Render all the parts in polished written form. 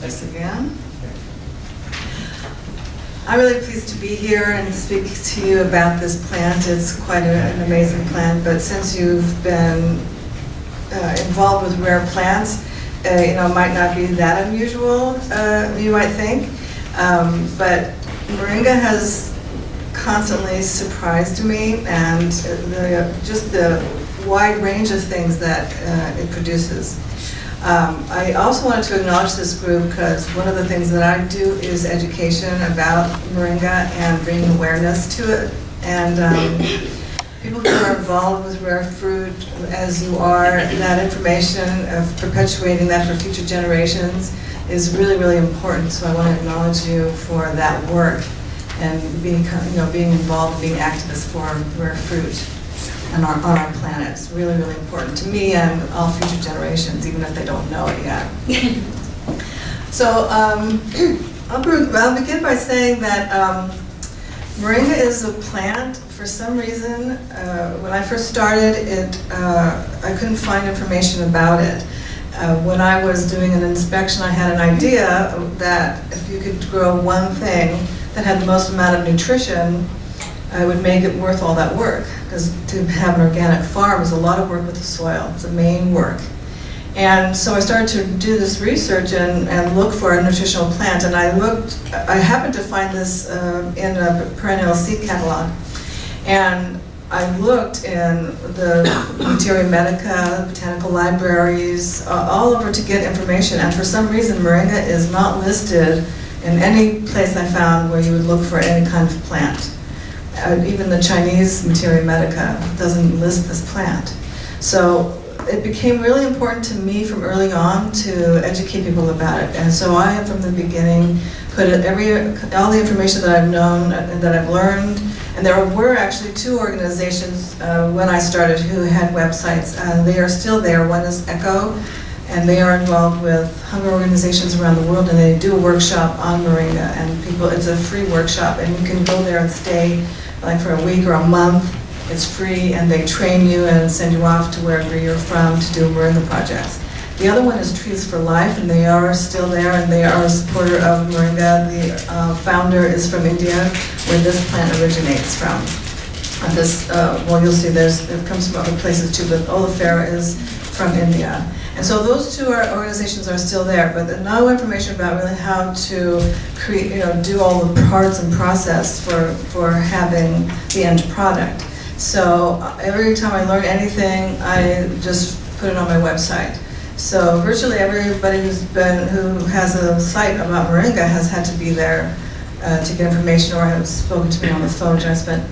Thanks again. I'm really pleased to be here and speak to you about this plant. It's quite an amazing plant, but since you've been involved with rare plants, it might not be that unusual, you might think. But Moringa has constantly surprised me, and just the wide range of things that it produces. I also wanted to acknowledge this group because one of the things that I do is education about Moringa and bringing awareness to it. And people who are involved with rare fruit, as you are, that information of perpetuating that for future generations is really, really important. So I want to acknowledge you for that work and being involved, being activists for rare fruit on our planet. It's really, really important to me and all future generations, even if they don't know it yet. So I'll begin by saying that Moringa is a plant. For some reason, when I first started it, I couldn't find information about it. When I was doing an inspection, I had an idea that if you could grow one thing that had the most amount of nutrition, I would make it worth all that work. Because to have an organic farm is a lot of work with the soil. It's the main work. And so I started to do this research and look for a nutritional plant. And I happened to find this in a perennial seed catalog. And I looked in the Materia Medica, botanical libraries, all over to get information. And for some reason, Moringa is not listed in any place I found where you would look for any kind of plant. Even the Chinese Materia Medica doesn't list this plant. So it became really important to me from early on to educate people about it. And so I, from the beginning, put all the information that I've known and that I've learned. And there were actually two organizations when I started who had websites. They are still there. One is ECHO, and they are involved with hunger organizations around the world, and they do a workshop on Moringa. And it's a free workshop, and you can go there and stay like for a week or a month. It's free, and they train you and send you off to wherever you're from to do Moringa projects. The other one is Trees for Life, and they are still there, and they are a supporter of Moringa. The founder is from India, where this plant originates from. Well, you'll see it comes from other places too, but Oleifera is from India. And so those two organizations are still there, but there's no information about really how to create, do all the parts and process for having the end product. So every time I learn anything, I just put it on my website. So virtually everybody who has a site about Moringa has had to be there to get information, or has spoken to me on the phone, and I spent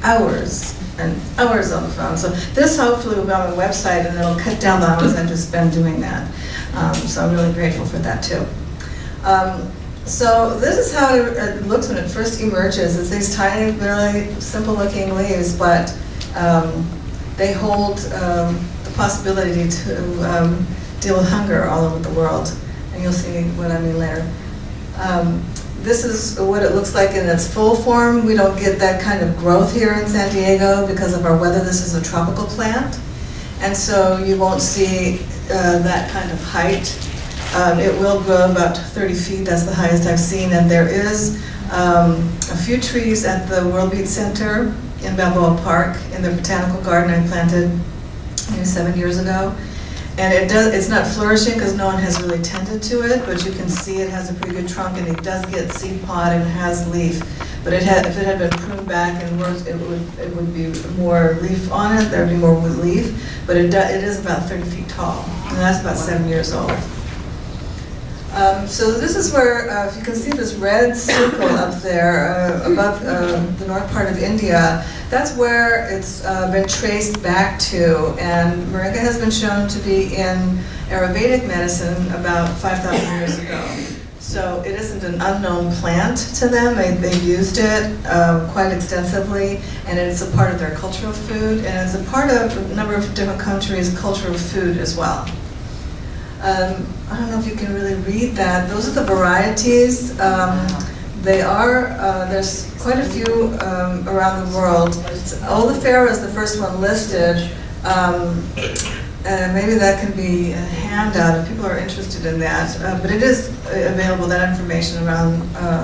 hours and hours on the phone. So this hopefully will be on my website, and it'll cut down the hours I just spend doing that. So I'm really grateful for that too. So this is how it looks when it first emerges. It's these tiny, really simple-looking leaves, but they hold the possibility to deal with hunger all over the world. And you'll see what I mean later. This is what it looks like in its full form. We don't get that kind of growth here in San Diego because of our weather. This is a tropical plant. And so you won't see that kind of height. It will grow about 30 feet. That's the highest I've seen. And there is a few trees at the World Beat Center in Balboa Park in the botanical garden I planted 7 years ago. And it's not flourishing because no one has really tended to it, but you can see it has a pretty good trunk, and it does get seed pod and has leaf. But if it had been pruned back and worked, it would be more leaf on it. There would be more wood leaf. But it is about 30 feet tall, and that's about 7 years old. So this is where, if you can see this red circle up there above the north part of India, that's where it's been traced back to. And Moringa has been shown to be in Ayurvedic medicine about 5,000 years ago. So it isn't an unknown plant to them. They've used it quite extensively, and it's a part of their cultural food, and it's a part of a number of different countries' cultural food as well. I don't know if you can really read that. Those are the varieties. There's quite a few around the world. Oleifera is the first one listed. maybe that can be a handout if people are interested in that. But it is available, that information, around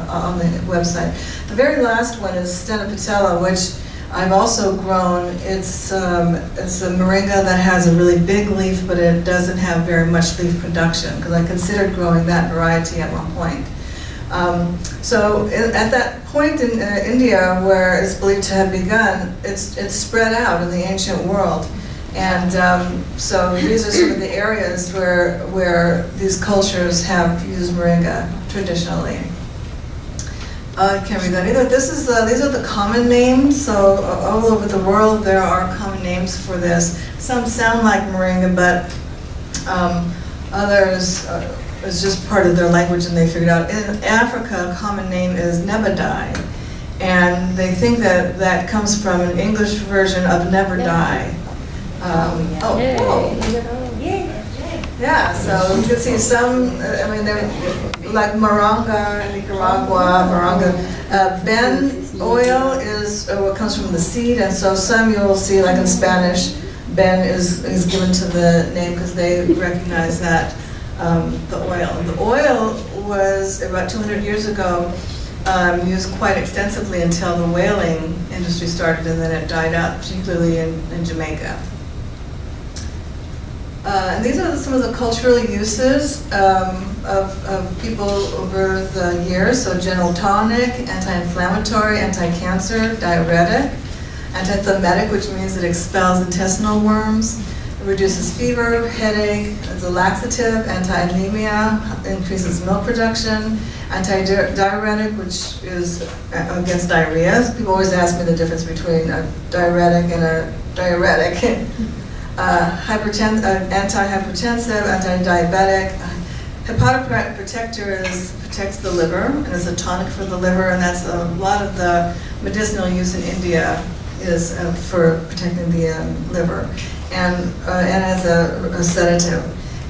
on the website. The very last one is Stenopatella, which I've also grown. It's a moringa that has a really big leaf, but it doesn't have very much leaf production, because I considered growing that variety at one point. So at that point in India, where it's believed to have begun, it's spread out in the ancient world. And so these are some of the areas where these cultures have used moringa traditionally. I can't read that either. These are the common names. So all over the world there are common names for this. Some sound like moringa, but others is just part of their language and they figured out. In Africa, a common name is nebadai, and they think that that comes from an English version of never die. Yeah, so you can see some, I mean, they're like Moringa in Nicaragua, Moringa. Ben oil is what comes from the seed, and so some you'll see, like in Spanish, Ben is given to the name because they recognize that, the oil. The oil was, about 200 years ago, used quite extensively until the whaling industry started, and then it died out, particularly in Jamaica. And these are some of the cultural uses of people over the years. So general tonic, anti-inflammatory, anti-cancer, diuretic, antithymetic, which means it expels intestinal worms, it reduces fever, headache, it's a laxative, anti-anemia, increases milk production, anti-diuretic, which is against diarrhea. People always ask me the difference between a diuretic and a diuretic. Anti-hypertensive, anti-diabetic. Hepatoprotector protects the liver, and is a tonic for the liver, and that's a lot of the medicinal use in India is for protecting the liver, and as a sedative.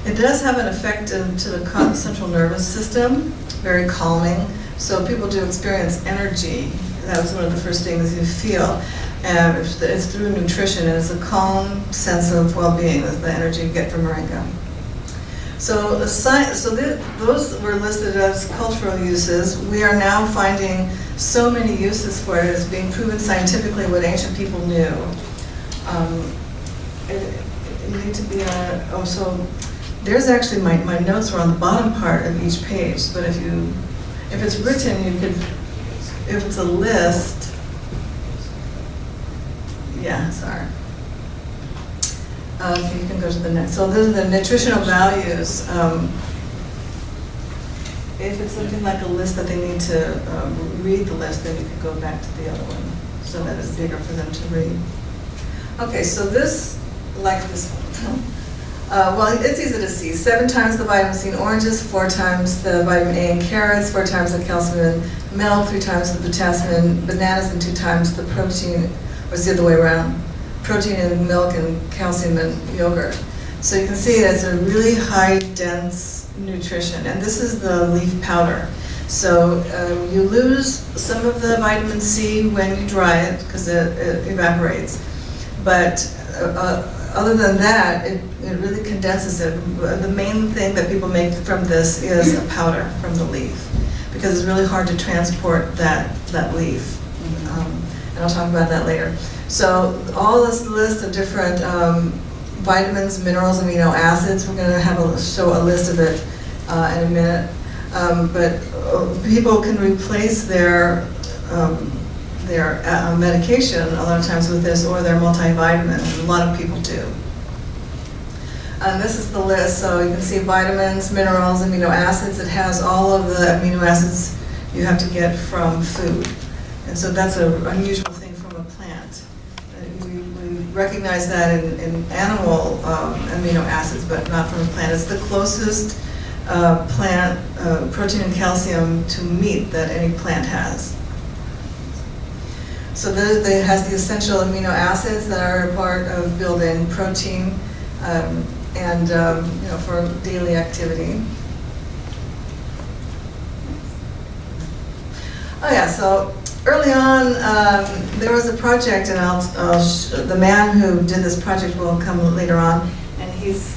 It does have an effect to the central nervous system, very calming, so people do experience energy. That's one of the first things you feel. It's through nutrition, and it's a calm sense of well-being, is the energy you get from moringa. So those were listed as cultural uses. We are now finding so many uses for it. It's being proven scientifically what ancient people knew. It need to be so there's actually, my notes are on the bottom part of each page, but if it's written, you could, if it's a list, yeah, sorry. Okay, you can go to the next. So those are the nutritional values. If it's something like a list that they need to read the list, then you could go back to the other one so that it's bigger for them to read. Okay, so this, like this one. Well, it's easy to see. 7 times the vitamin C in oranges, 4 times the vitamin A in carrots, 4 times the calcium in milk, 3 times the potassium in bananas, and 2 times the protein. Or it's the other way around, protein in milk and calcium in yogurt. So you can see that's a really high, dense nutrition. And this is the leaf powder. So you lose some of the vitamin C when you dry it, because it evaporates. But other than that, it really condenses it. The main thing that people make from this is a powder from the leaf, because it's really hard to transport that leaf. And I'll talk about that later. So all this list of different vitamins, minerals, amino acids, we're going to show a list of it in a minute. But people can replace their medication a lot of times with this, or their multivitamin. A lot of people do. And this is the list. So you can see vitamins, minerals, amino acids. It has all of the amino acids you have to get from food. And so that's an unusual thing from a plant. We recognize that in animal amino acids, but not from a plant. It's the closest plant protein and calcium to meat that any plant has. So it has the essential amino acids that are a part of building protein and for daily activity. Oh yeah, so early on, there was a project, and the man who did this project will come later on, and he's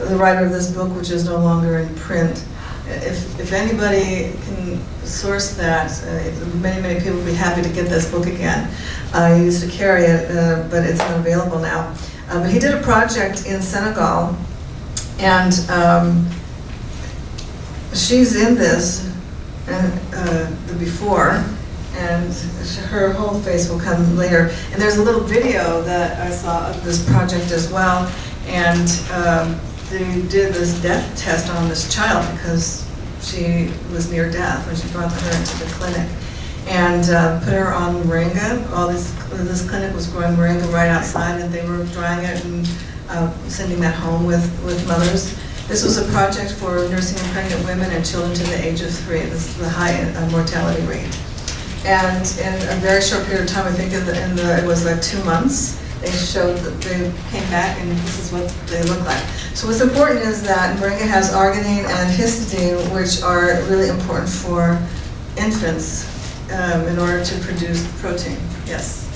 the writer of this book, which is no longer in print. If anybody can source that, many people would be happy to get this book again. I used to carry it, but it's not available now. But he did a project in Senegal, and she's in this, the before, and her whole face will come later. And there's a little video that I saw of this project as well, and they did this death test on this child because she was near death when she brought her into the clinic, and put her on moringa. This clinic was growing moringa right outside, and they were drying it and sending that home with mothers. This was a project for nursing and pregnant women and children to the age of 3. This is the high mortality rate. And in a very short period of time, I think it was like 2 months, they showed that they came back and this is what they look like. So what's important is that moringa has arginine and histidine, which are really important for infants in order to produce protein. Yes?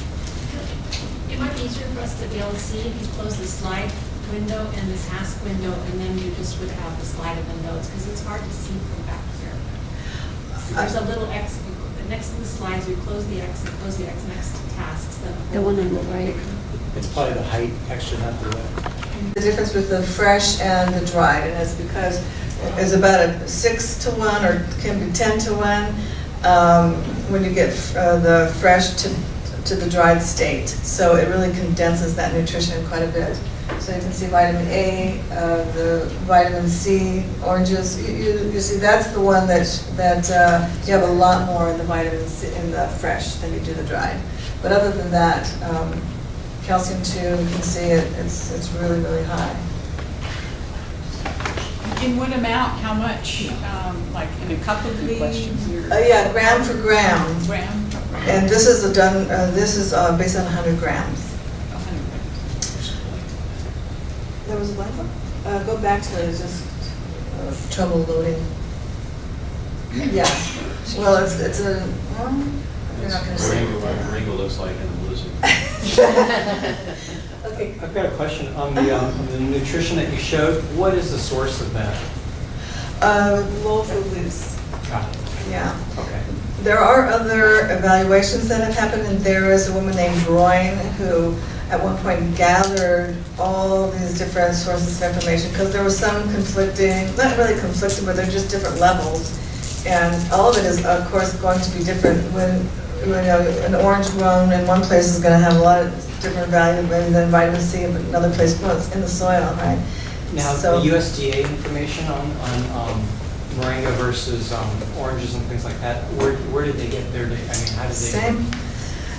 It might be easier for us to be able to see if you close the slide window and the task window, and then you just would have the slide of the notes, because it's hard to see from back here. There's a little X, next to the slides, you close the X next to tasks. The one on the right. It's probably the height, actually, not the width. The difference with the fresh and the dried, and it's because it's about a 6 to 1 or can be 10 to 1 when you get the fresh to the dried state. So it really condenses that nutrition quite a bit. So you can see vitamin A, the vitamin C, oranges. You see that's the one that you have a lot more in the vitamin C in the fresh than you do the dried. But other than that, calcium too, you can see it's really, really high. In what amount, how much, like in a cup of these? Yeah, gram for gram. Gram for gram. And this is based on 100 grams. There was a blank one? Go back to it, it's just trouble loading. Yeah, well, it's a, well, you're not going to see it. Moringa looks like in the blizzard. Okay. I've got a question on the nutrition that you showed. What is the source of that? Low food leaves. Got it. Yeah. Okay. There are other evaluations that have happened, and there is a woman named Broyne who at one point gathered all these different sources of information, because there was some conflicting, not really conflicting, but they're just different levels. And all of it is, of course, going to be different. When an orange grown in one place is going to have a lot of different value than vitamin C, but another place, well, it's in the soil, right? Now, So, the USDA information on moringa versus oranges and things like that, where did they get their, I mean, how did they? same.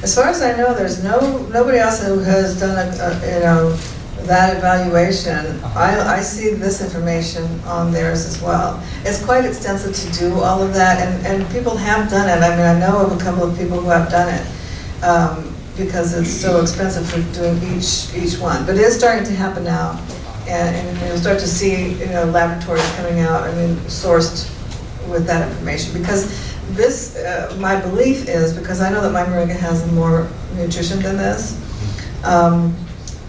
As far as I know, there's nobody else who has done that evaluation. I see this information on theirs as well. It's quite extensive to do all of that, and people have done it. I mean, I know of a couple of people who have done it because it's so expensive for doing each one. But it is starting to happen now, and you'll start to see laboratories coming out. I mean, sourced with that information, because this, my belief is, because I know that my moringa has more nutrition than this,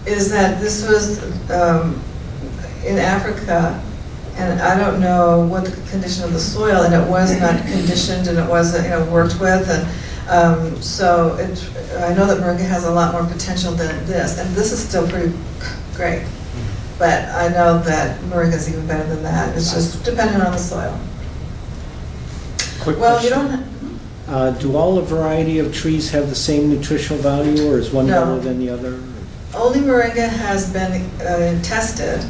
is that this was in Africa, and I don't know what the condition of the soil, and it was not conditioned, and it wasn't worked with, and so I know that moringa has a lot more potential than this, and this is still pretty great. But I know that moringa is even better than that. It's just dependent on the soil. Quick Well, you question. don't. Do all a variety of trees have the same nutritional value, or is one No. better than the other? Only moringa has been tested.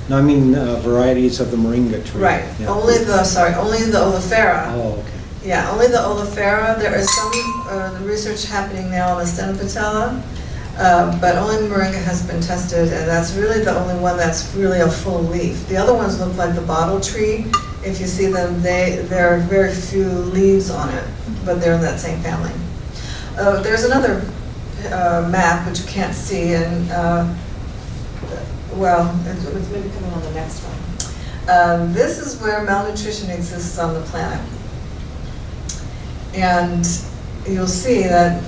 No, I mean varieties of the moringa tree. Right. Yeah. Only the oleifera. Oh, okay. Yeah, only the oleifera. There is some research happening now on the stenopatella, but only moringa has been tested, and that's really the only one that's really a full leaf. The other ones look like the bottle tree. If you see them, there are very few leaves on it, but they're in that same family. There's another map which you can't see, and well, it's maybe coming on the next one. This is where malnutrition exists on the planet. And you'll see that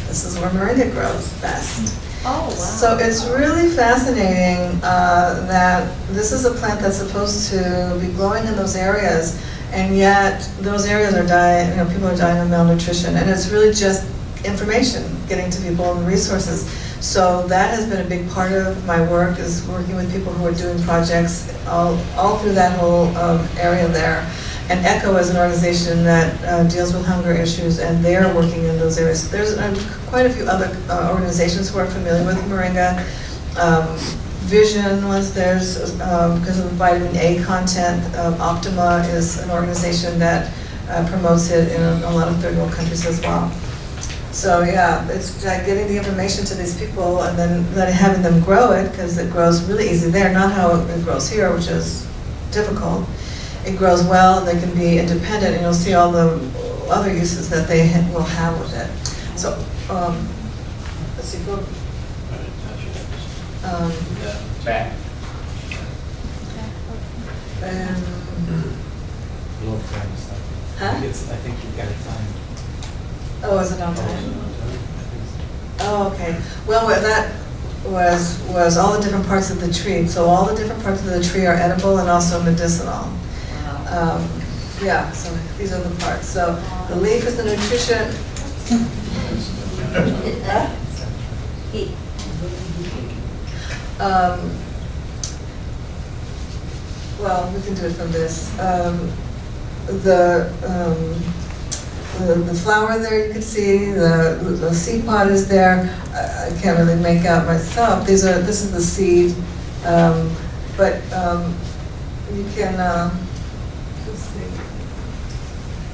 this is where moringa grows best. Oh, wow. So it's really fascinating that this is a plant that's supposed to be growing in those areas, and yet those areas are dying, people are dying of malnutrition, and it's really just information getting to people and resources. So that has been a big part of my work, is working with people who are doing projects all through that whole area there. And ECHO is an organization that deals with hunger issues, and they're working in those areas. There's quite a few other organizations who are familiar with Moringa. Vision was theirs because of the vitamin A content. Optima is an organization that promotes it in a lot of third world countries as well. So yeah, it's like getting the information to these people and then having them grow it, because it grows really easy there, not how it grows here, which is difficult. It grows well, and they can be independent, and you'll see all the other uses that they will have with it. So, let's see, go. Back. Low frame stuff. Huh? I think you've got it timed. Oh, is it on time? Oh, okay. Well, that was all the different parts of the tree. So all the different parts of the tree are edible and also medicinal. Yeah, so these are the parts. So the leaf is the nutrition. Well, we can do it from this. The flower there, you can see, the seed pod is there. I can't really make out myself. This is the seed, but you can, let's see.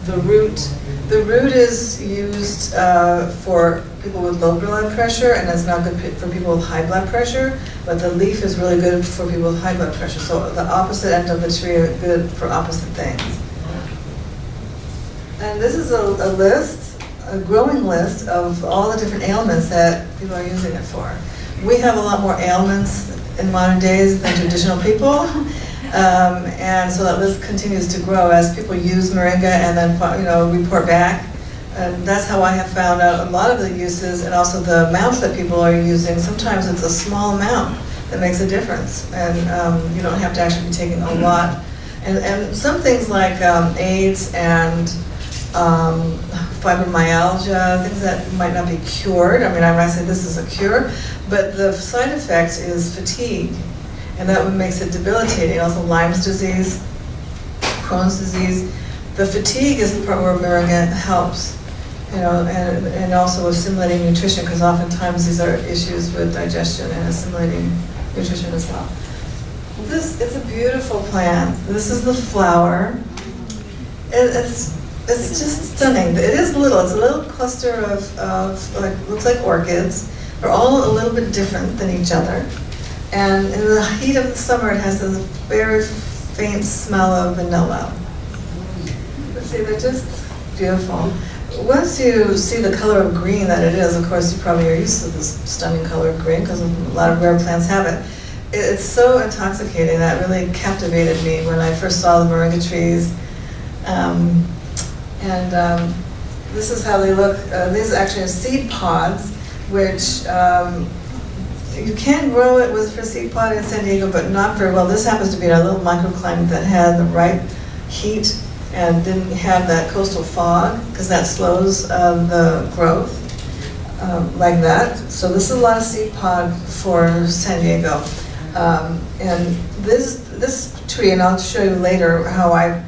The root is used for people with low blood pressure, and it's not good for people with high blood pressure, but the leaf is really good for people with high blood pressure. So the opposite end of the tree are good for opposite things. And this is a growing list of all the different ailments that people are using it for. We have a lot more ailments in modern days than traditional people. And so that list continues to grow as people use Moringa and then report back. And that's how I have found out a lot of the uses, and also the amounts that people are using. Sometimes it's a small amount that makes a difference, and you don't have to actually be taking a lot. And some things like AIDS and fibromyalgia, things that might not be cured. I mean, I might say this is a cure, but the side effect is fatigue, and that makes it debilitating. Also, Lyme's disease, Crohn's disease. The fatigue is the part where Moringa helps, and also assimilating nutrition, because oftentimes these are issues with digestion and assimilating nutrition as well. It's a beautiful plant. This is the flower. It's just stunning. It is little. It's a little cluster of like, looks like orchids. They're all a little bit different than each other. And in the heat of the summer, it has this very faint smell of vanilla. But see, they're just beautiful. Once you see the color of green that it is, of course, you probably are used to this stunning color of green, because a lot of rare plants have it. It's so intoxicating that really captivated me when I first saw the Moringa trees. This is how they look. These actually are seed pods, which you can grow it for seed pod in San Diego, but not very well. This happens to be in a little microclimate that had the right heat and didn't have that coastal fog, because that slows the growth like that. So this is a lot of seed pod for San Diego. And this tree, and I'll show you later how I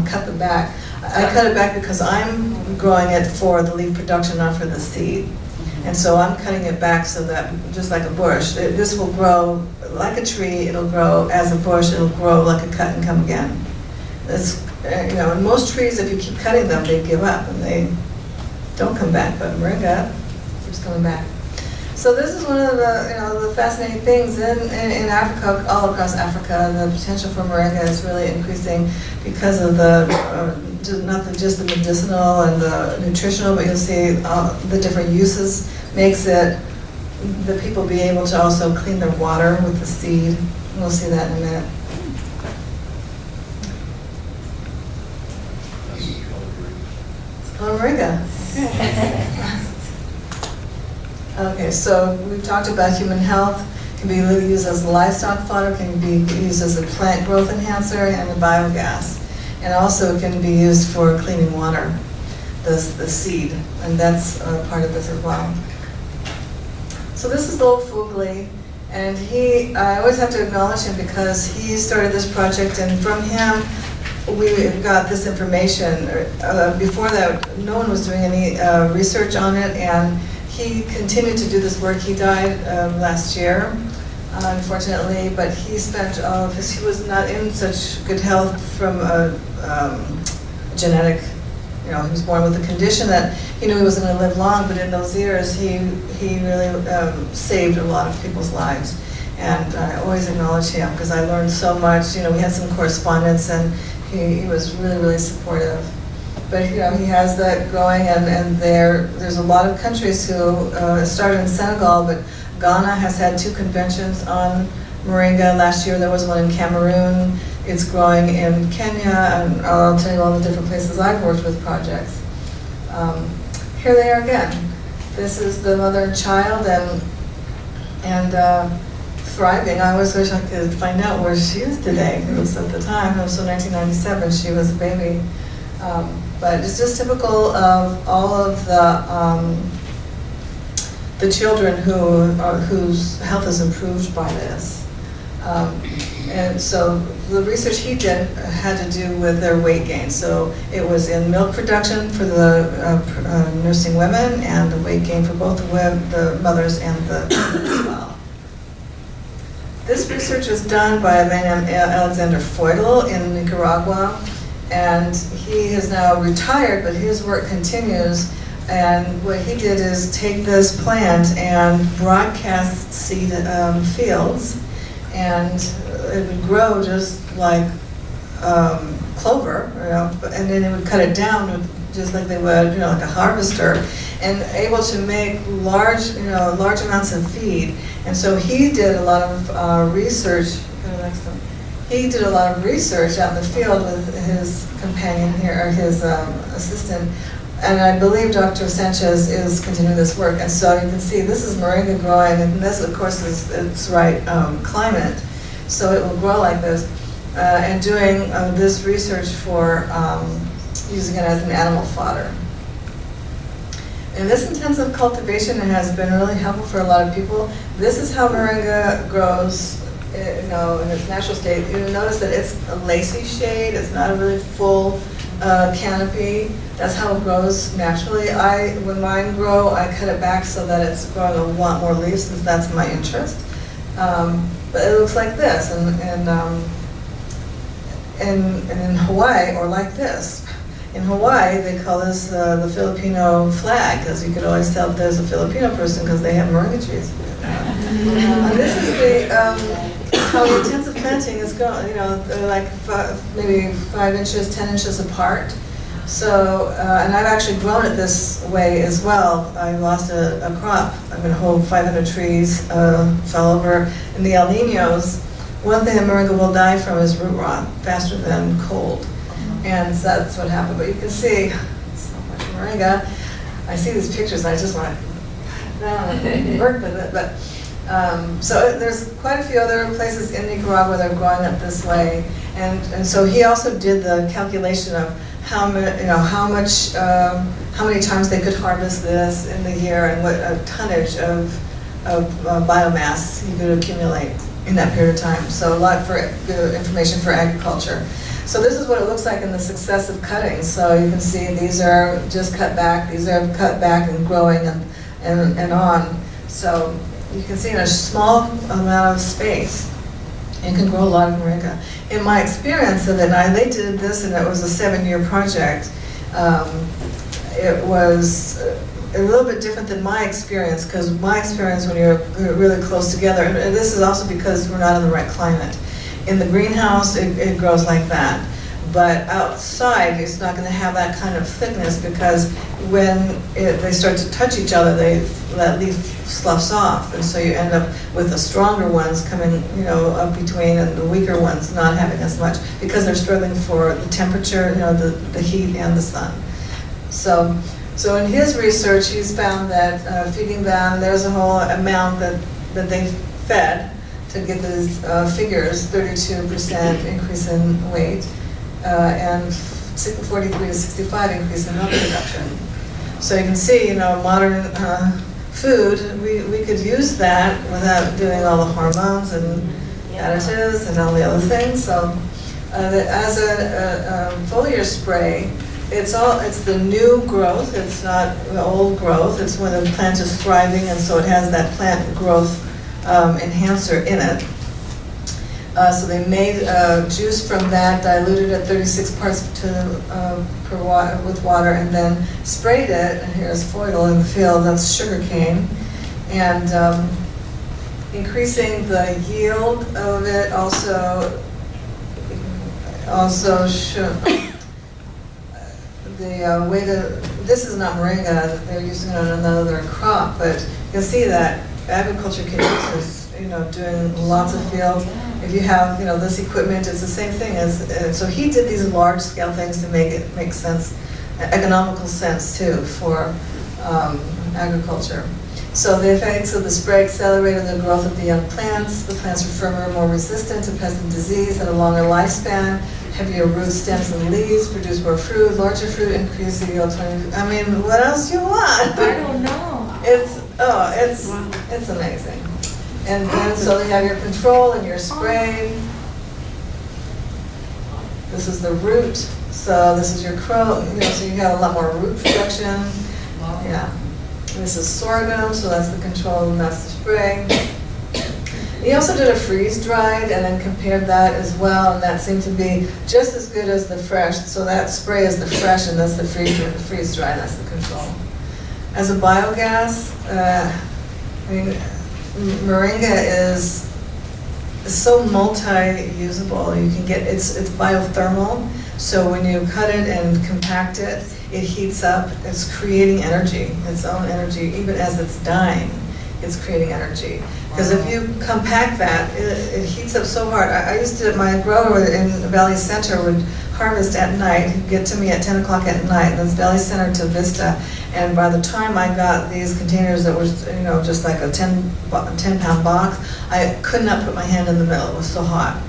cut the back. I cut it back because I'm growing it for the leaf production, not for the seed. And so I'm cutting it back so that, just like a bush, this will grow like a tree, it'll grow as a bush, it'll grow like a cut and come again. It's, in most trees, if you keep cutting them, they give up and they don't come back, but Moringa keeps coming back. So this is one of the fascinating things in Africa, all across Africa. The potential for Moringa is really increasing because of not just the medicinal and the nutritional, but you'll see the different uses makes it the people be able to also clean their water with the seed. We'll see that in a minute. It's called Moringa. Okay, so we've talked about human health, can be used as livestock fodder, can be used as a plant growth enhancer and a biogas. And also can be used for cleaning water, the seed, and that's part of this as well. So this is Lowell Fugly, and I always have to acknowledge him because he started this project, and from him we got this information. Before that, no one was doing any research on it, and he continued to do this work. He died last year, unfortunately, but he spent all of his, he was not in such good health from a genetic, he was born with a condition that he knew he wasn't going to live long, but in those years he really saved a lot of people's lives. And I always acknowledge him because I learned so much. We had some correspondence, and he was really, really supportive. But he has that going, and there's a lot of countries who started in Senegal, but Ghana has had 2 conventions on moringa. Last year there was one in Cameroon. It's growing in Kenya, and I'll tell you all the different places I've worked with projects. Here they are again. This is the mother and child, and thriving. I always wish I could find out where she is today. It was at the time, it was 1997, she was a baby. But it's just typical of all of the children whose health is improved by this. And so the research he did had to do with their weight gain. So it was in milk production for the nursing women, and the weight gain for both the mothers and the children as well. This research was done by a man named Alexander Feudal in Nicaragua, and he is now retired, but his work continues. And what he did is take this plant and broadcast seed fields, and it would grow just like clover, and then it would cut it down just like they would, like a harvester, and able to make large amounts of feed. And so he did a lot of research. He did a lot of research out in the field with his companion here, or his assistant. And I believe Dr. Sanchez is continuing this work. And so you can see this is moringa growing, and this, of course, is its right climate. So it will grow like this. And doing this research for using it as an animal fodder. And this intensive cultivation has been really helpful for a lot of people. This is how moringa grows, in its natural state. You'll notice that it's a lacy shade. It's not a really full canopy. That's how it grows naturally. When mine grow, I cut it back so that it's growing a lot more leaves, since that's my interest. But it looks like this, and in Hawaii, or like this. In Hawaii, they call this the Filipino flag, because you could always tell if there's a Filipino person because they have moringa trees. And this is how the intensive planting is going. They're like maybe 5 inches, 10 inches apart. So, and I've actually grown it this way as well. I lost a crop. I mean, a whole 500 trees fell over. In the El Niños, one thing that moringa will die from is root rot faster than cold. And so that's what happened. But you can see so much moringa. I see these pictures, and I just want to work with it. But so there's quite a few other places in Nicaragua that are growing it this way. And so he also did the calculation of how many times they could harvest this in the year, and what a tonnage of biomass you could accumulate in that period of time. So a lot for good information for agriculture. So this is what it looks like in the successive cuttings. So you can see these are just cut back, these are cut back and growing and on. So you can see in a small amount of space, you can grow a lot of moringa. In my experience of it, they did this, and it was a 7-year project. It was a little bit different than my experience, because my experience when you're really close together, and this is also because we're not in the right climate. In the greenhouse, it grows like that. But outside, it's not going to have that kind of thickness, because when they start to touch each other, that leaf sloughs off, and so you end up with the stronger ones coming, up between, and the weaker ones not having as much, because they're struggling for the temperature, the heat and the sun. So So in his research, he's found that feeding them, there's a whole amount that they fed to get these figures, 32% increase in weight, and 43 to 65 increase in milk production. So you can see, modern food, we could use that without doing all the hormones and additives and all the other things. So as a foliar spray, it's the new growth, it's not the old growth, it's when the plant is thriving, and so it has that plant growth enhancer in it. So they made juice from that, diluted at 36 parts per water with water, and then sprayed it. And here's foil in the field, that's sugar cane, and increasing the yield of it also should. The way this is not moringa, they're using it on another crop, but you'll see that agriculture can use this, doing lots of fields. If you have, this equipment, it's the same thing as, so he did these large scale things to make it make sense, economical sense too, for agriculture. So the effects of the spray accelerated the growth of the young plants. The plants were firmer, more resistant to pest and disease, had a longer lifespan, heavier roots, stems, and leaves, produced more fruit, larger fruit, increased the yield 20. I mean, what else do you want? I don't know. It's amazing. And then, so you have your control and your spray. This is the root. So this is your crow, so you have a lot more root production. Yeah. This is sorghum, so that's the control and that's the spray. He also did a freeze-dried and then compared that as well, and that seemed to be just as good as the fresh. So that spray is the fresh, and that's the freeze-dried, that's the control. As a biogas, moringa is so multi-usable. You can get it's biothermal. So when you cut it and compact it, it heats up. It's creating energy, its own energy, even as it's dying. It's creating energy. Because if you compact that, it heats up so hard. I used to, my grower in Valley Center would harvest at night. He'd get to me at 10 o'clock at night, and it's Valley Center to Vista. And by the time I got these containers that was, just like a 10-pound box, I could not put my hand in the middle. It was so hot.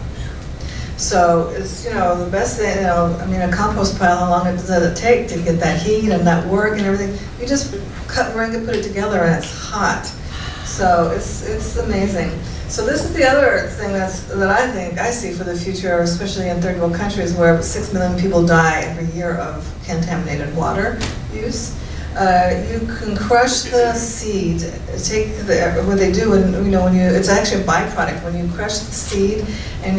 So it's, the best thing, a compost pile, how long does it take to get that heat and that work and everything? You just cut moringa, put it together, and it's hot. So it's amazing. So this is the other thing that I think I see for the future, especially in third world countries where 6 million people die every year of contaminated water use. You can crush the seed. What they do when it's actually a byproduct. When you crush the seed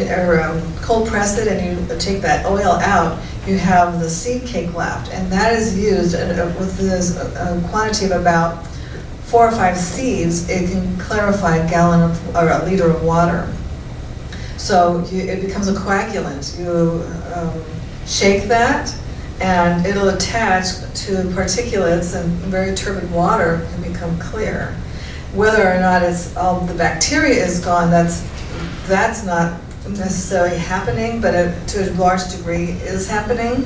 or cold press it and you take that oil out, you have the seed cake left, and that is used with this quantity of about 4 or 5 seeds. It can clarify a gallon or a liter of water. So it becomes a coagulant. You shake that, and it'll attach to particulates, and very turbid water can become clear. Whether or not all the bacteria is gone, that's not necessarily happening, but to a large degree is happening.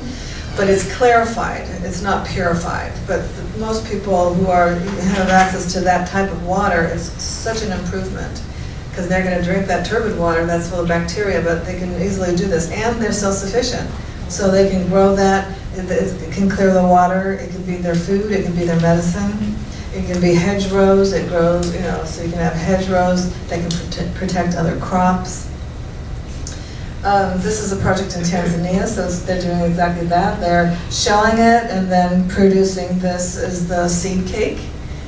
But it's clarified, it's not purified. But most people who have access to that type of water, it's such an improvement, because they're going to drink that turbid water that's full of bacteria, but they can easily do this, and they're self-sufficient. So they can grow that, it can clear the water, it can be their food, it can be their medicine, it can be hedgerows, it grows, so you can have hedgerows that can protect other crops. This is a project in Tanzania, so they're doing exactly that. They're shelling it and then producing this as the seed cake.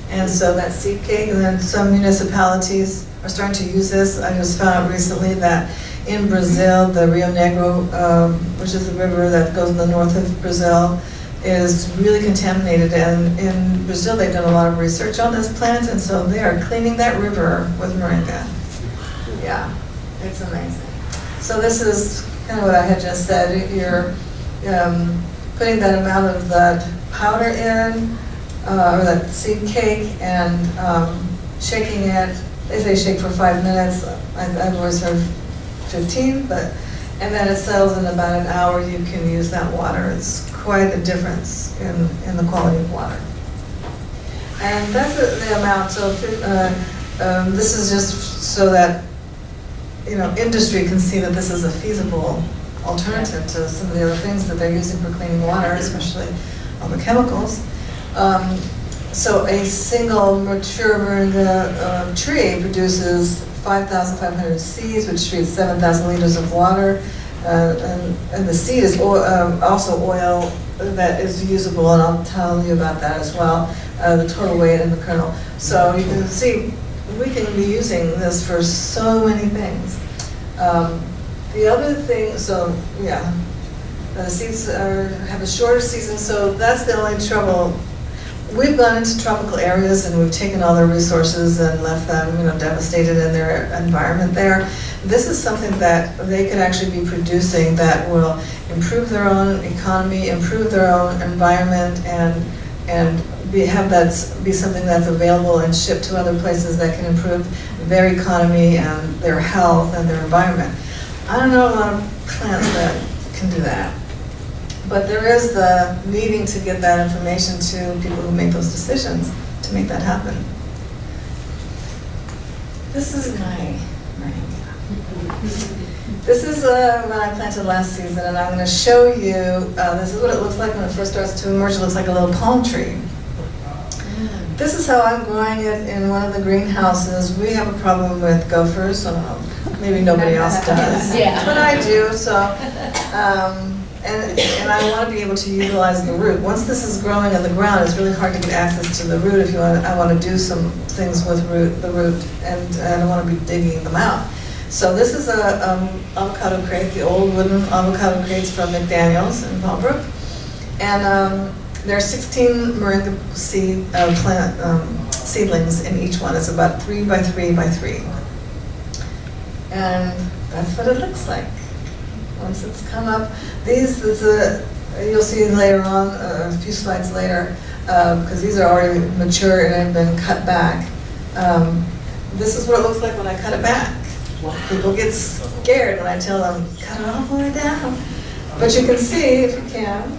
And so that seed cake, and then some municipalities are starting to use this. I just found out recently that in Brazil, the Rio Negro, which is the river that goes in the north of Brazil, is really contaminated. And in Brazil, they've done a lot of research on this plant, and so they are cleaning that river with moringa. Yeah, it's amazing. So this is kind of what I had just said. You're putting that amount of that powder in, or that seed cake, and shaking it. They say shake for 5 minutes. I've always heard 15, and then it settles in about an hour. You can use that water. It's quite a difference in the quality of water. And that's the amount, so this is just so that, industry can see that this is a feasible alternative to some of the other things that they're using for cleaning water, especially all the chemicals. So a single mature moringa tree produces 5,500 seeds, which treats 7,000 liters of water. And the seed is also oil that is usable, and I'll tell you about that as well, the total weight in the kernel. So you can see we can be using this for so many things. The other thing, the seeds have a shorter season, so that's the only trouble. We've gone into tropical areas and we've taken all their resources and left them, devastated in their environment there. This is something that they could actually be producing that will improve their own economy, improve their own environment, and have that be something that's available and shipped to other places that can improve their economy and their health and their environment. I don't know a lot of plants that can do that. But there is the needing to get that information to people who make those decisions to make that happen. This is my moringa. This is what I planted last season, and I'm going to show you, this is what it looks like when it first starts to emerge. It looks like a little palm tree. This is how I'm growing it in one of the greenhouses. We have a problem with gophers, so maybe nobody else does. Yeah. But I do, so. And I want to be able to utilize the root. Once this is growing in the ground, it's really hard to get access to the root if I want to do some things with the root, and I don't want to be digging them out. So this is a avocado crate, the old wooden avocado crates from McDaniel's in Palmbrook. And there are 16 moringa seedlings in each one. It's about 3 by 3 by 3. And that's what it looks like. Once it's come up, you'll see later on, a few slides later, because these are already mature and have been cut back. This is what it looks like when I cut it back. Wow. People get scared when I tell them, cut it all the way down. But you can see, if you can,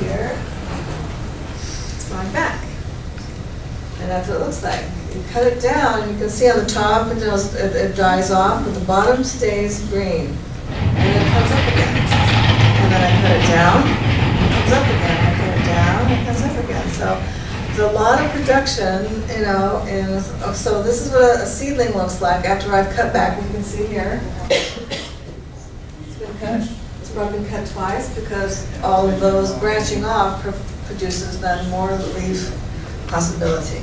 here, it's going back. And that's what it looks like. You cut it down, and you can see on the top it dries off, but the bottom stays green. And then it comes up again. And then I cut it down, it comes up again. I cut it down, it comes up again. So there's a lot of production, and so this is what a seedling looks like after I've cut back. You can see here. It's been cut. It's probably been cut twice because all of those branching off produces then more leaf possibility.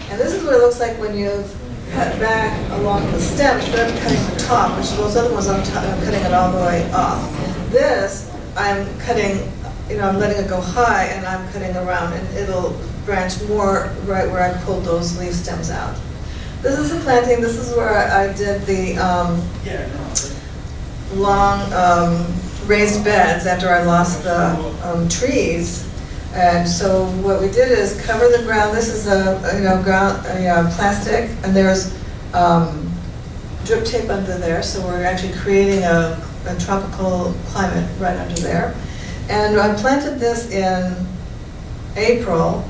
And this is what it looks like when you've cut back along the stems rather than cutting the top, which those other ones I'm cutting it all the way off. This, I'm cutting, I'm letting it go high, and I'm cutting around, and it'll branch more right where I pulled those leaf stems out. This is the planting. This is where I did the long raised beds after I lost the trees. And so what we did is cover the ground. This is plastic, and there's drip tape under there. So we're actually creating a tropical climate right under there. And I planted this in April,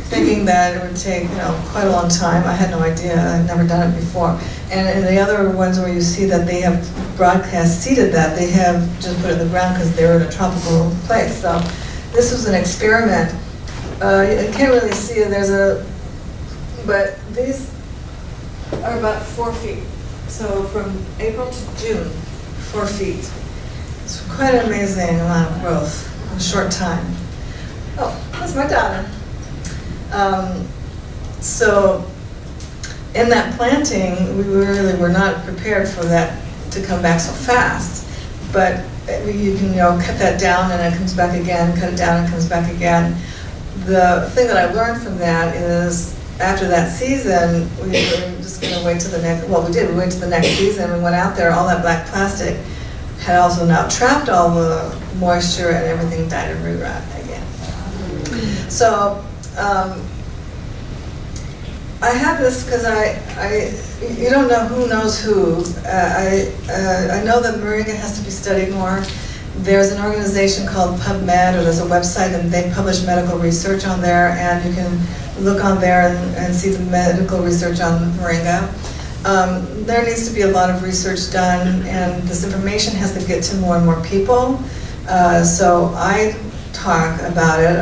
thinking that it would take quite a long time. I had no idea. I'd never done it before. And in the other ones where you see that they have broadcast seeded that, they have just put it in the ground because they're in a tropical place. So this was an experiment. You can't really see it. But these are about 4 feet. So from April to June, 4 feet. It's quite an amazing amount of growth in a short time. Oh, that's my daughter. So in that planting, we really were not prepared for that to come back so fast. But you can cut that down and it comes back again, cut it down and it comes back again. The thing that I learned from that is after that season, we were just going to wait till the next, well, we did, we waited till the next season. We went out there, all that black plastic had also now trapped all the moisture, and everything died of root rot again. So I have this because you don't know who knows who. I know that moringa has to be studied more, There's an organization called PubMed, or there's a website, and they publish medical research on there, and you can look on there and see the medical research on moringa. There needs to be a lot of research done, and this information has to get to more and more people. So I talk about it,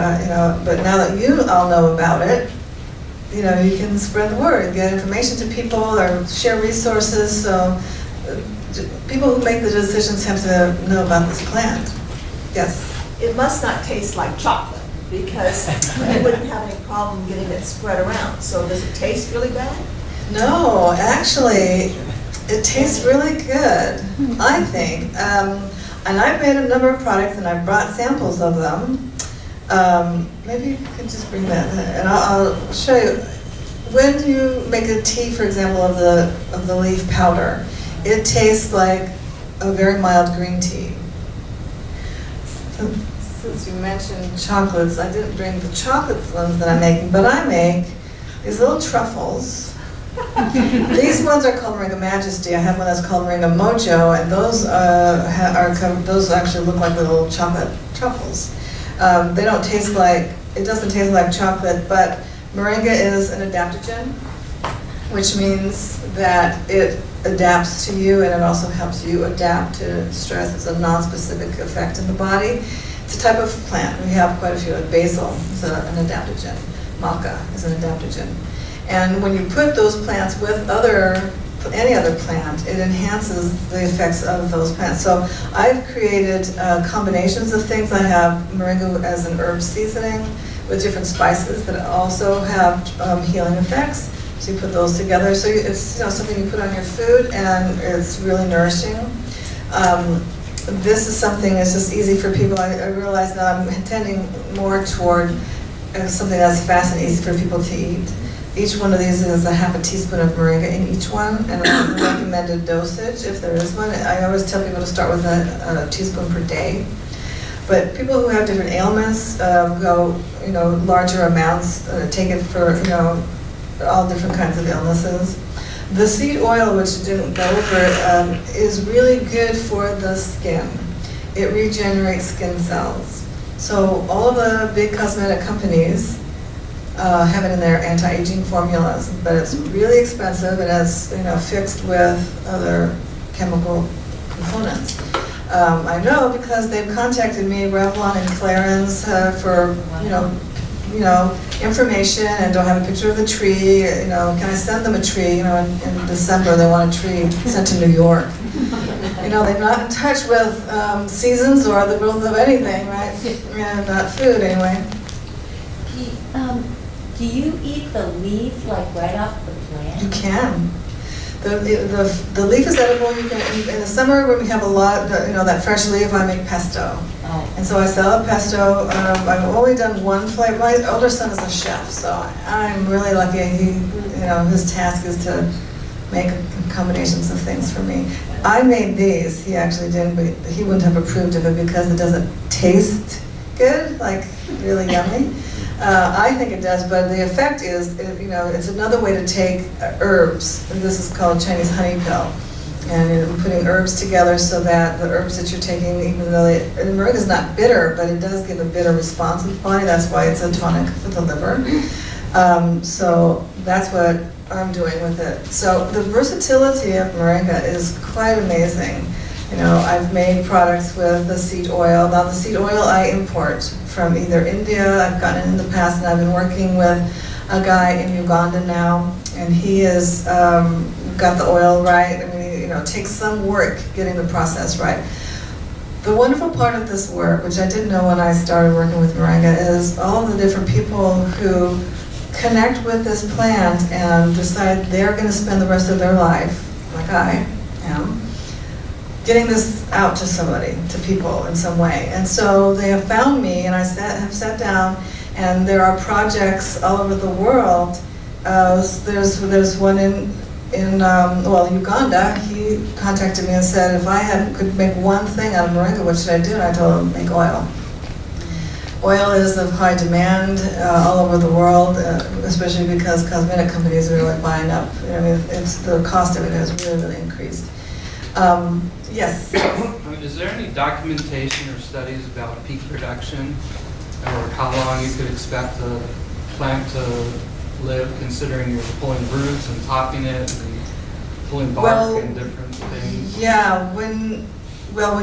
but now that you all know about it, you can spread the word, get information to people, or share resources. So people who make the decisions have to know about this plant. Yes? It must not taste like chocolate, because you wouldn't have any problem getting it spread around. So does it taste really bad? No, actually, it tastes really good, I think. And I've made a number of products, and I've brought samples of them. Maybe you could just bring that, and I'll show you. When you make a tea, for example, of the leaf powder, it tastes like a very mild green tea. Since you mentioned chocolates, I didn't bring the chocolate ones that I'm making, but I make these little truffles. These ones are called Moringa Majesty. I have one that's called Moringa Mojo, and those those actually look like little chocolate truffles. They don't taste like, it doesn't taste like chocolate, but moringa is an adaptogen, which means that it adapts to you, and it also helps you adapt to stress. It's a non-specific effect in the body. It's a type of plant. We have quite a few. Basil is an adaptogen. Maca is an adaptogen. And when you put those plants with any other plant, it enhances the effects of those plants. So I've created combinations of things. I have moringa as an herb seasoning with different spices that also have healing effects. So you put those together. So it's something you put on your food, and it's really nourishing. This is something that's just easy for people. I realize now I'm tending more toward something that's fast and easy for people to eat. Each one of these is a half a teaspoon of moringa in each one, and a recommended dosage, if there is one. I always tell people to start with a teaspoon per day. But people who have different ailments go, larger amounts, take it for, all different kinds of illnesses. The seed oil, which didn't go over, is really good for the skin. It regenerates skin cells. So all of the big cosmetic companies have it in their anti-aging formulas, but it's really expensive, and it's fixed with other chemical components. I know because they've contacted me, Revlon and Clarins, for information, and don't have a picture of the tree. Can I send them a tree? In December they want a tree sent to New York. They're not in touch with seasons or the growth of anything, right? And not food anyway. Do you eat the leaf right off the plant? You can. The leaf is edible. You can, in the summer when we have a lot, that fresh leaf, I make pesto. Oh. And so I sell pesto. I've only done one flavor. My older son is a chef, so I'm really lucky. His task is to make combinations of things for me. I made these. He actually didn't, but he wouldn't have approved of it because it doesn't taste good, like really yummy. I think it does, but the effect is, it's another way to take herbs. And this is called Chinese honey pill. And you're putting herbs together so that the herbs that you're taking, even though moringa is not bitter, but it does give a bitter response in the body. That's why it's a tonic for the liver. So that's what I'm doing with it. So the versatility of moringa is quite amazing. I've made products with the seed oil. Now the seed oil I import from either India, I've gotten it in the past, and I've been working with a guy in Uganda now, and he has got the oil right. It takes some work getting the process right. The wonderful part of this work, which I didn't know when I started working with moringa, is all of the different people who connect with this plant and decide they're going to spend the rest of their life, like I am, getting this out to somebody, to people in some way. And so they have found me, and I have sat down, and there are projects all over the world. There's one in Uganda. He contacted me and said if I could make one thing out of moringa, what should I do? And I told him, make oil. Oil is of high demand all over the world, especially because cosmetic companies are really buying up. The cost of it has really, really increased. Yes? is there any documentation or studies about peak production or how long you could expect the plant to live, considering you're pulling roots and topping it and pulling bark Well, and different things? Yeah, when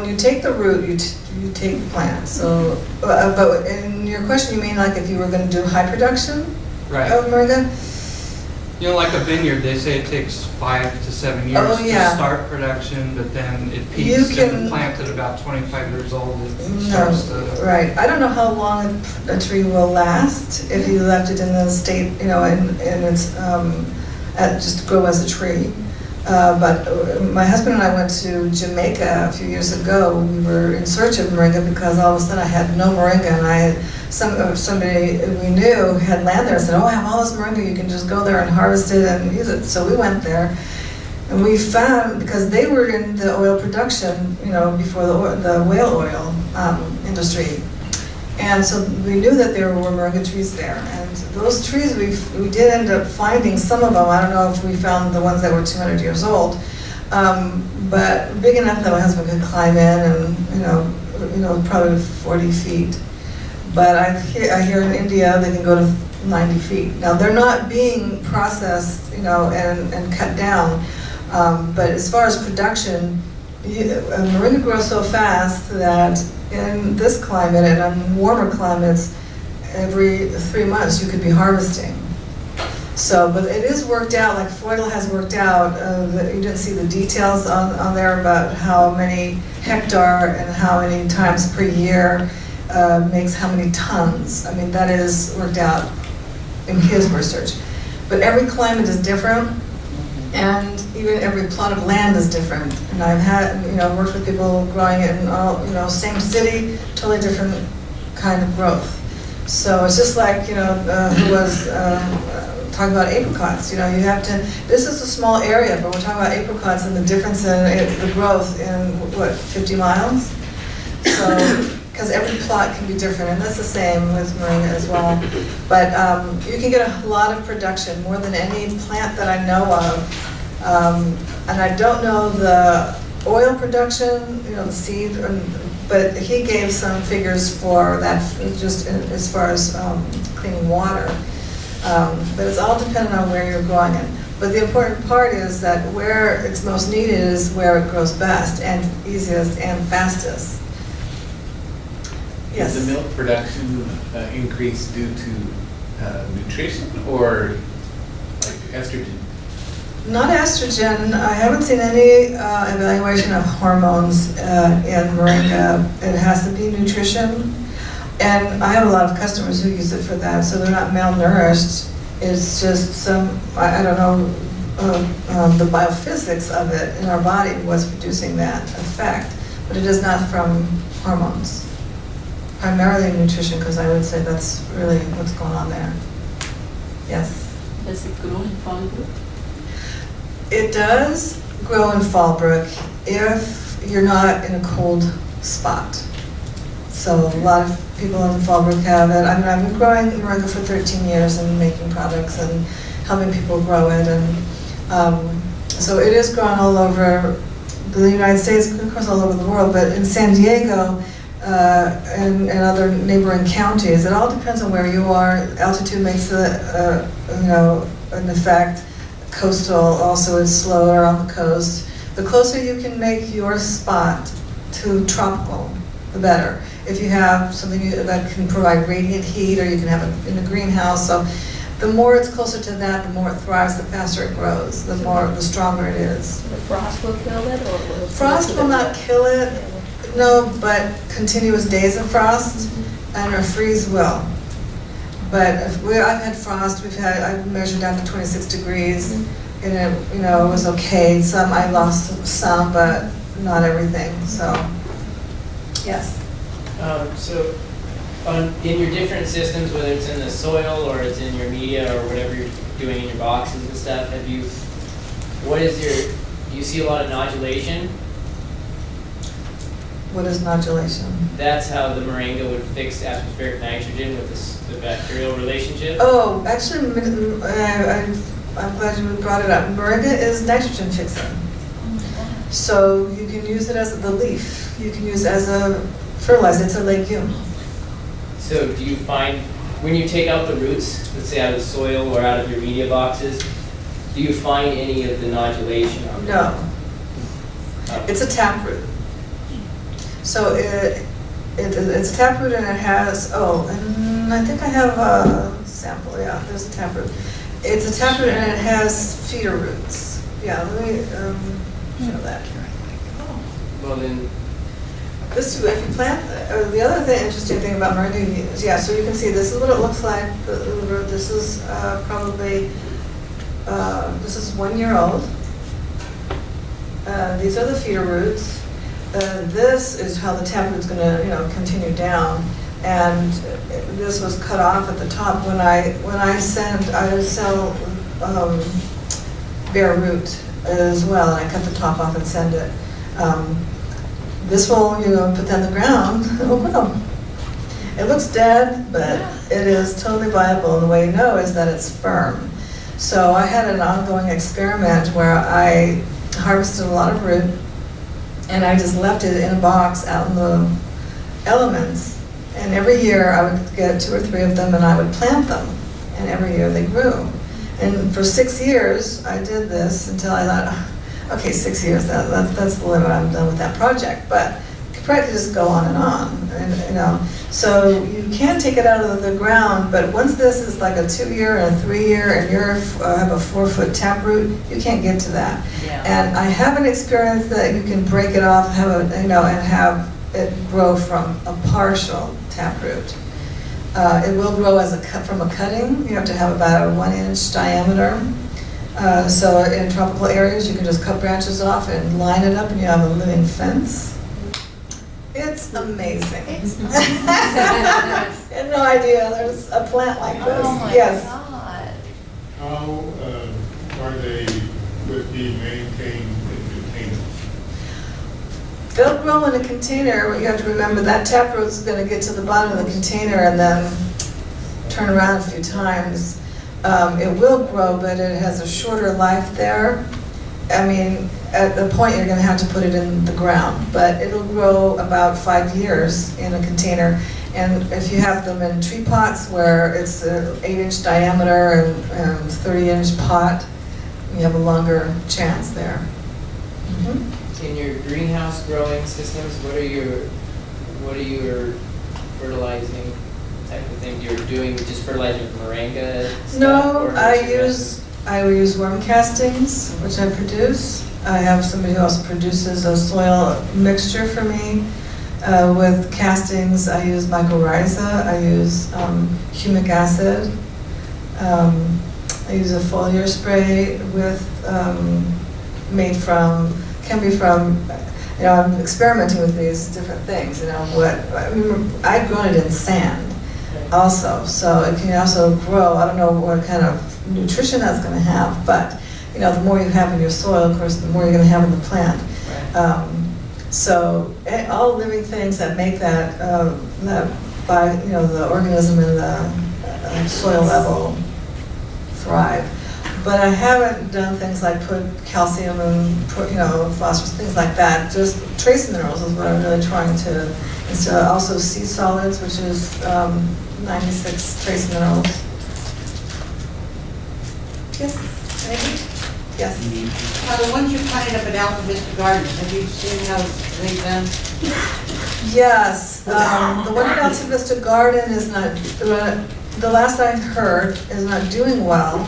you take the root, you take the plant. So, but in your question, you mean like if you were going to do high production Right. of moringa? You know, like a vineyard, they say it takes 5 to 7 years Oh, yeah. to start production, but then it You peaks can- and the plant at about 25 years old, it No, starts to... right. I don't know how long a tree will last if you left it in the state, you know, and it's just grow as a tree. But my husband and I went to Jamaica a few years ago. We were in search of moringa because all of a sudden I had no moringa, and I had somebody we knew had land there and said, "Oh, I have all this moringa. You can just go there and harvest it and use it." So we went there, and we found, because they were in the oil production, you know, before the whale oil industry. And so we knew that there were moringa trees there. And those trees, we did end up finding some of them. I don't know if we found the ones that were 200 years old, but big enough that my husband could climb in and, you know, probably 40 feet. But I hear in India they can go to 90 feet. Now, they're not being processed, you know, and cut down. But as far as production, moringa grows so fast that in this climate and in warmer climates, every 3 months you could be harvesting. So, but it is worked out, like Foyle has worked out, you didn't see the details on there about how many hectare and how many times per year makes how many tons. I mean, that is worked out in his research. But every climate is different, and even every plot of land is different. And I've had, you know, worked with people growing it in all, you know, same city, totally different kind of growth. So it's just like, you know, who was talking about apricots. You know, you have to, this is a small area, but we're talking about apricots and the difference in the growth in, what, 50 miles? So, because every plot can be different, and that's the same with moringa as well. But you can get a lot of production, more than any plant that I know of. And I don't know the oil production, you know, the seed, but he gave some figures for that, just as far as cleaning water. But it's all dependent on where you're growing it. But the important part is that where it's most needed is where it grows best and easiest and fastest. Yes. Is the milk production increase due to nutrition or like estrogen? Not estrogen. I haven't seen any evaluation of hormones in moringa. It has to be nutrition. And I have a lot of customers who use it for that, so they're not malnourished. It's just some, I don't know, the biophysics of it in our body was producing that effect, but it is not from hormones. Primarily nutrition, because I would say that's really what's going on there. Yes? Does it grow in Fallbrook? It does grow in Fallbrook if you're not in a cold spot. So a lot of people in Fallbrook have it. I mean, I've been growing moringa for 13 years and making products and helping people grow it. And so it is grown all over the United States, of course all over the world, but in San Diego and other neighboring counties, it all depends on where you are. Altitude makes you know, an effect. Coastal also is slower on the coast. The closer you can make your spot to tropical, the better. If you have something that can provide radiant heat, or you can have it in a greenhouse. So the more it's closer to that, the more it thrives, the faster it grows, the stronger it is. The frost will kill it, or will it? Frost will not kill it, no, but continuous days of frost and a freeze will. But I've had frost. I've measured down to 26 degrees, and it, you know, it was okay. I lost some, but not everything. So, yes. So, in your different systems, whether it's in the soil or it's in your media or whatever you're doing in your boxes and stuff, do you see a lot of nodulation? What is nodulation? That's how the moringa would fix atmospheric nitrogen with the bacterial relationship? Oh, actually, I'm glad you brought it up. Moringa is nitrogen fixing. So you can use it as the leaf. you can use as a fertilizer, it's a legume. So do you find, when you take out the roots, let's say out of the soil or out of your media boxes, do you find any of the nodulation on there? No, Oh. it's a taproot. So it's a taproot and it has, and I think I have a sample, yeah, there's a taproot. It's a taproot and it has feeder roots. Yeah, let me show that. Well then, This, if you plant, the other thing, interesting thing about moringa is, yeah, so you can see this is what it looks like. This is probably, this is 1 year old. These are the feeder roots. This is how the taproot's going to, continue down. And this was cut off at the top. When I sell bare root as well, and I cut the top off and send it. This will, put that in the ground, boom. It looks dead, but it is totally viable, and the way you know is that it's firm. So I had an ongoing experiment where I harvested a lot of root, and I just left it in a box out in the elements. And every year I would get 2 or 3 of them and I would plant them, and every year they grew. And for 6 years I did this until I thought, okay, 6 years, that's the limit, I'm done with that project. But you probably could just go on and on, and, So you can take it out of the ground, but once this is like a 2-year and a 3-year, and you have a 4-foot taproot, you can't get to that. Yeah. And I haven't experienced that you can break it off, and have it grow from a partial taproot. It will grow from a cutting. You have to have about a 1-inch diameter. So in tropical areas, you can just cut branches off and line it up, and you have a living fence. It's amazing. I had no idea there's a plant like this. Oh my Yes. God. How are they would be maintained in containers? They'll grow in a container, but you have to remember that taproot is going to get to the bottom of the container and then turn around a few times. It will grow, but it has a shorter life there. I mean, at the point you're going to have to put it in the ground, but it'll grow about 5 years in a container. And if you have them in tree pots where it's an 8-inch diameter and 30-inch pot, you have a longer chance there. Mm-hmm. in your greenhouse growing systems, what are your fertilizing type of thing? You're doing just fertilizing with moringa stuff? No, or I use worm castings, which I produce. I have somebody who also produces a soil mixture for me with castings. I use mycorrhiza. I use humic acid. I use a foliar spray can be from, I'm experimenting with these different things. I've grown it in sand also, so it can also grow. I don't know what kind of nutrition that's going to have, but the more you have in your soil, of course, the more you're going to have in the plant. So all living things that make the organism in the soil level thrive. But I haven't done things like put calcium and put, phosphorus, things like that. Just trace minerals is what I'm really trying to instill. Also sea solids, which is 96 trace minerals. Yes, maybe? Yes. The ones you planted up at Alta Vista Gardens, have you seen how they've done? Yes, the one at Alta Vista Garden is not, the last I heard, is not doing well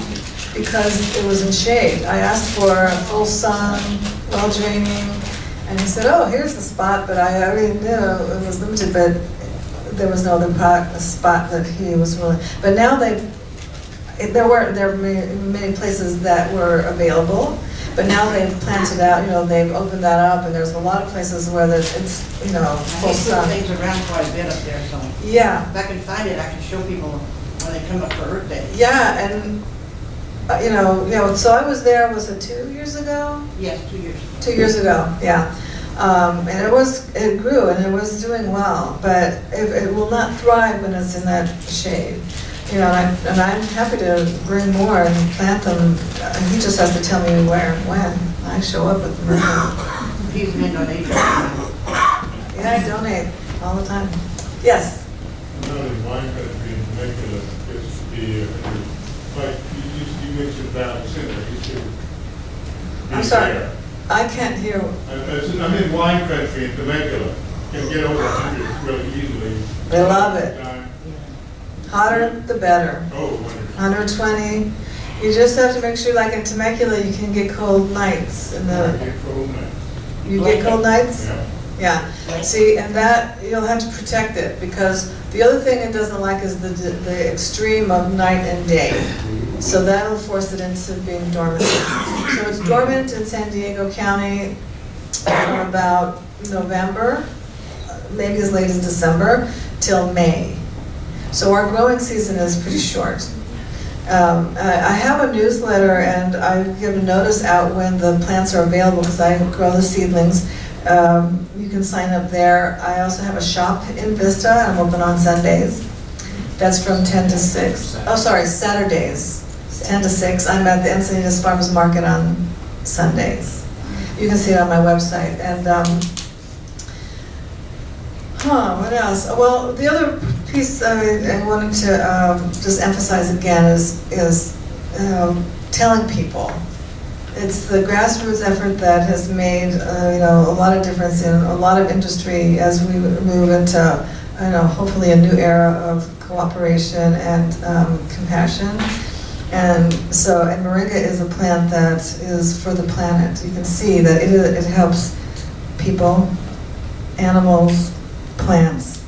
because it was in shade. I asked for full sun, well draining, and he said, oh, here's the spot, but I already knew it was limited, but there was no other spot that he was willing. But now there were many places that were available, but now they've planted out, they've opened that up, and there's a lot of places where it's, full sun. I things around quite a bit up there, so Yeah. if I can find it, I can show people when they come up for Earth Day. Yeah, and, so I was there, was it 2 years ago? Yes, 2 years. 2 years ago, yeah. And it grew and it was doing well, but it will not thrive when it's in that shade. And I'm happy to bring more and plant them. He just has to tell me where and when. I show up with them. He's in Indonesia. Yeah, I donate all the time. Yes? Not in wine country in Temecula, it's the, like, you mentioned Valley Center, you should be I'm sorry. there. I can't hear. I'm in wine country in Temecula, can get over 100 really easily. They love it. Hotter, the better. Oh, wonderful. 120. You just have to make sure, like in Temecula, you can get cold nights. In I the, get cold nights. you get cold nights? Yeah. Yeah. See, and that, you'll have to protect it, because the other thing it doesn't like is the extreme of night and day. So that'll force it into being dormant. So it's dormant in San Diego County from about November, maybe as late as December, till May. So our growing season is pretty short. I have a newsletter, and I give a notice out when the plants are available, because I grow the seedlings. You can sign up there. I also have a shop in Vista. I'm open on Sundays. That's from 10 to 6. Oh, sorry, Saturdays, 10 to 6. I'm at the Encinitas Farmers Market on Sundays. You can see it on my website. And, what else? Well, the other piece I wanted to just emphasize again is telling people. It's the grassroots effort that has made a lot of difference in a lot of industry as we move into hopefully a new era of cooperation and compassion. And so, and Moringa is a plant that is for the planet. You can see that it helps people, animals, plants,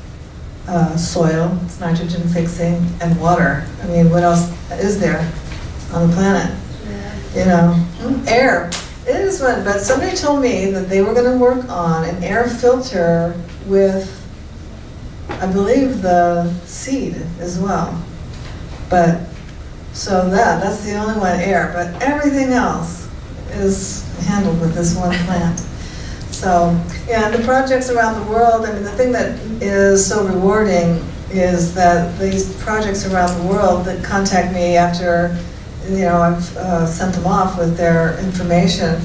soil, it's nitrogen fixing, and water. I mean, what else is there on the planet? Air. It is one, but somebody told me that they were going to work on an air filter with, I believe, the seed as well. But, so that's the only one, air, but everything else is handled with this one plant. So, yeah, the projects around the world, I mean, the thing that is so rewarding is that these projects around the world that contact me after I've sent them off with their information,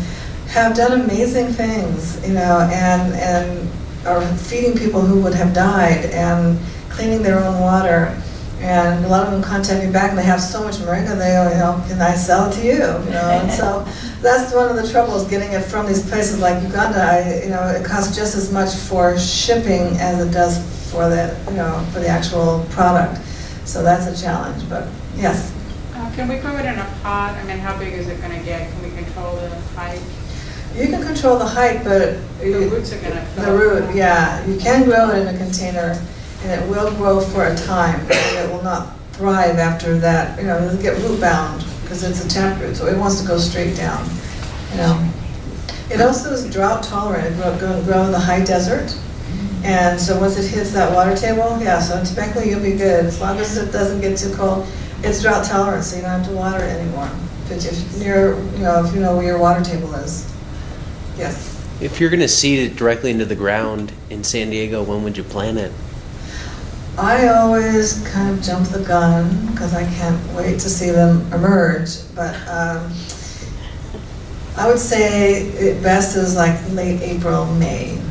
have done amazing things, and are feeding people who would have died and cleaning their own water. And a lot of them contact me back, and they have so much moringa, they go, can I sell it to you? And so that's one of the troubles, getting it from these places like Uganda. It costs just as much for shipping as it does for the actual product. So that's a challenge, but yes. Can we grow it in a pot? I mean, how big is it going to get? Can we control the height? You can control the height, but The roots are going to fill the root, yeah. You can grow it in a container, and it will grow for a time, and it will not thrive after that. It'll get root bound because it's a taproot, so it wants to go straight down. It also is drought tolerant. It will grow in the high desert, and so once it hits that water table, yeah. So in Temecula, you'll be good as long as it doesn't get too cold. It's drought tolerant, so you don't have to water it anymore. But if you know where your water table is. Yes. If you're going to seed it directly into the ground in San Diego, when would you plant it? I always kind of jump the gun because I can't wait to see them emerge. But I would say it best is like late April, May.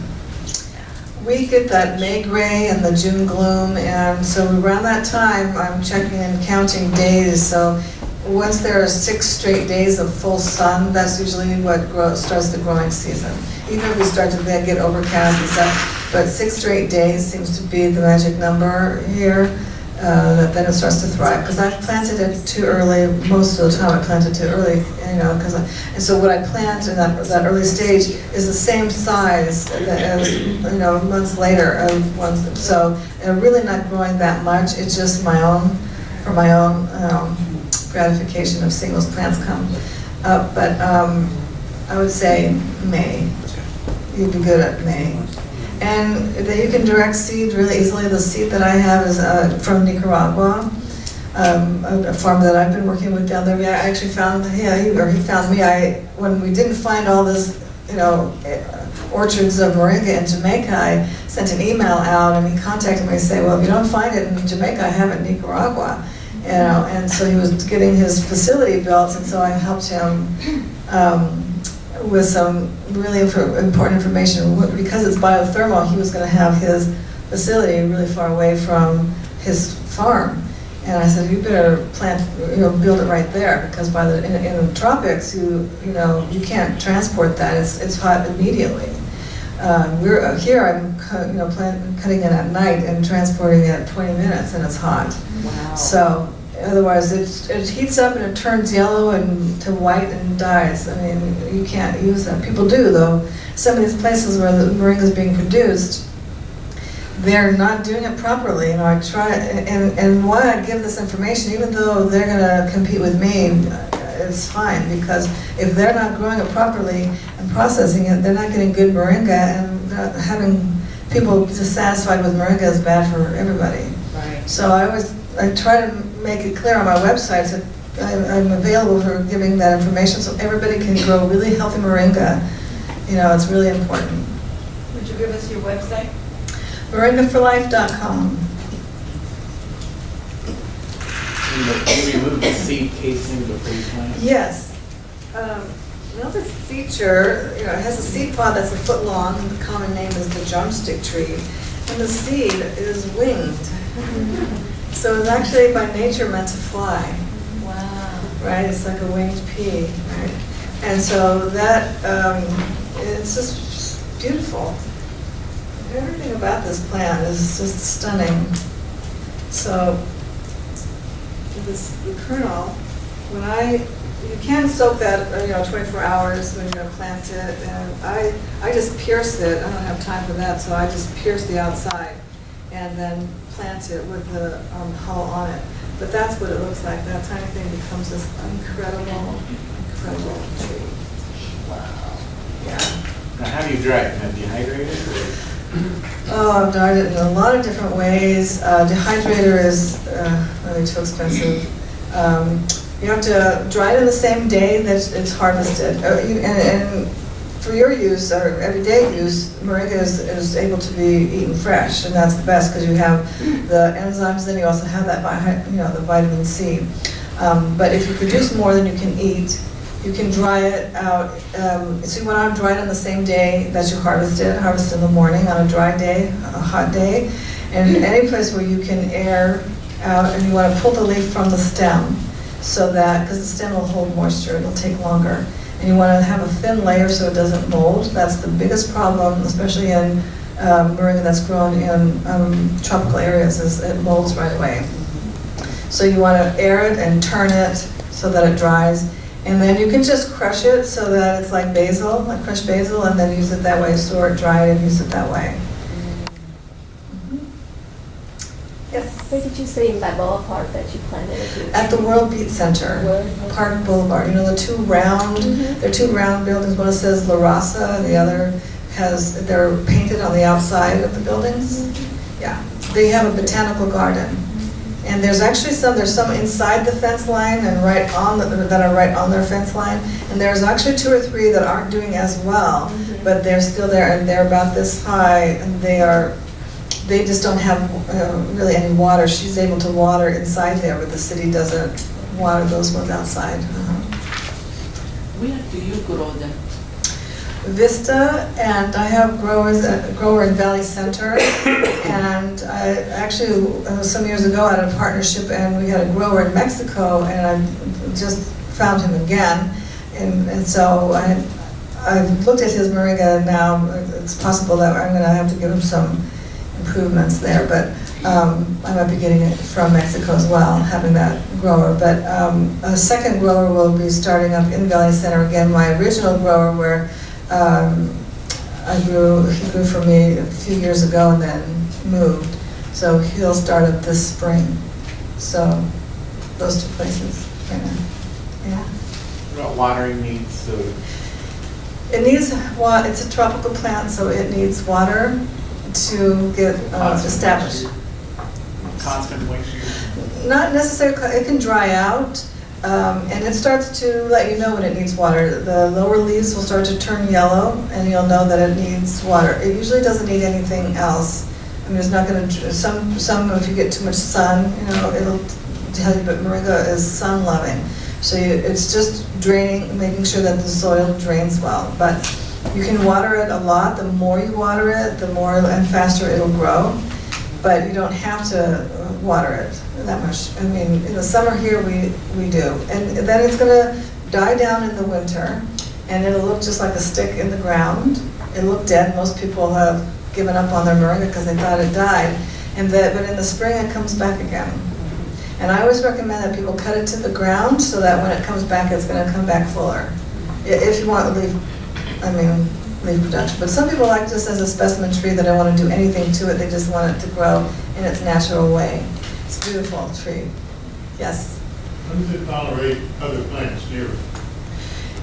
We get that May gray and the June gloom, and so around that time, I'm checking and counting days. So once there are 6 straight days of full sun, that's usually what starts the growing season. Even if we start to then get overcast and stuff, but 6 straight days seems to be the magic number here. Then it starts to thrive. Because I've planted it too early. Most of the time I planted too early, and so what I plant in that early stage is the same size as months later. So I'm really not growing that much. It's just for my own gratification of seeing those plants come up. But I would say May. You'd be good at May. And you can direct seed really easily. The seed that I have is from Nicaragua, a farm that I've been working with down there. I actually found, he found me. When we didn't find all this, orchards of moringa in Jamaica, I sent an email out, and he contacted me and said, well, if you don't find it in Jamaica, I have it in Nicaragua. And so he was getting his facility built, and so I helped him with some really important information. Because it's biothermal, he was going to have his facility really far away from his farm. And I said, you better build it right there, because in the tropics, you can't transport that. It's hot immediately. Here I'm cutting it at night and transporting it at 20 minutes, and it's hot. Wow. So otherwise it heats up and it turns yellow and to white and dies. I mean, you can't use that. People do, though. Some of these places where the moringa is being produced, they're not doing it properly. I try, and why I give this information, even though they're going to compete with me, it's fine, because if they're not growing it properly and processing it, they're not getting good moringa, and having people dissatisfied with moringa is bad for everybody. Right. So I try to make it clear on my website that I'm available for giving that information so everybody can grow really healthy moringa. It's really important. Would you give us your website? moringaforlife.com. You remove the seed casing before you plant? Yes. Another feature, it has a seed pod that's a foot long, and the common name is the drumstick tree. And the seed is winged. So it's actually by nature meant to fly. Wow. Right? It's like a winged pea, right? And so that, it's just beautiful. Everything about this plant is just stunning. So the kernel, you can soak that 24 hours when you're going to plant it, and I just pierce it. I don't have time for that, so I just pierce the outside and then plant it with the hull on it. But that's what it looks like. That tiny thing becomes this incredible tree. Wow. Yeah. Now, how do you dry it? Can I dehydrate it? Or? Oh, I've dyed it in a lot of different ways. Dehydrator is really too expensive. You have to dry it in the same day that it's harvested. And for your use, or everyday use, moringa is able to be eaten fresh, and that's the best because you have the enzymes, then you also have that, the vitamin C. But if you produce more than you can eat, you can dry it out. So you want to dry it on the same day that you harvest in the morning on a dry day, a hot day. And any place where you can air out, and you want to pull the leaf from the stem, so that, because the stem will hold moisture, it'll take longer. And you want to have a thin layer so it doesn't mold. That's the biggest problem, especially in moringa that's grown in tropical areas, is it molds right away. So you want to air it and turn it so that it dries. And then you can just crush it so that it's like basil, like crushed basil, and then use it that way, store it, dry it, and use it that way. Yes? Where did you say in Balboa Park that you planted it? At the World Beat Center, Park Boulevard. The two round, they're two round buildings. One says La Raza, and the other they're painted on the outside of the buildings. Yeah, they have a botanical garden. And there's actually some inside the fence line and that are right on their fence line. And there's actually 2 or 3 that aren't doing as well, but they're still there, and they're about this high, and they just don't have really any water. She's able to water inside there, but the city doesn't water those ones outside. Where do you grow them? Vista, and I have a grower in Valley Center, and I actually, some years ago, I had a partnership, and we had a grower in Mexico, and I just found him again, and so I've looked at his moringa now. It's possible that I'm going to have to give him some improvements there, but I might be getting it from Mexico as well, having that grower. But a second grower will be starting up in Valley Center again. My original grower, where he grew for me a few years ago and then moved. So he'll start up this spring. So those 2 places. Yeah. What about watering needs? It needs it's a tropical plant, so it needs water to get established. Constant moisture? Not necessarily. It can dry out. And it starts to let you know when it needs water. The lower leaves will start to turn yellow, and you'll know that it needs water. It usually doesn't need anything else. I mean, it's not going to. Some if you get too much sun, it'll tell you. But moringa is sun loving, So it's just draining, making sure that the soil drains well. But you can water it a lot. The more you water it, the more and faster it'll grow. But you don't have to water it that much. I mean, in the summer here, we do. And then it's gonna die down in the winter, and it'll look just like a stick in the ground. It'll look dead. Most people have given up on their moringa because they thought it died. But in the spring, it comes back again. And I always recommend that people cut it to the ground so that when it comes back, it's gonna come back fuller. If you want leaf production. But some people like this as a specimen tree. They don't want to do anything to it. They just want it to grow in its natural way. It's a beautiful tree. Yes? How does it tolerate other plants near it?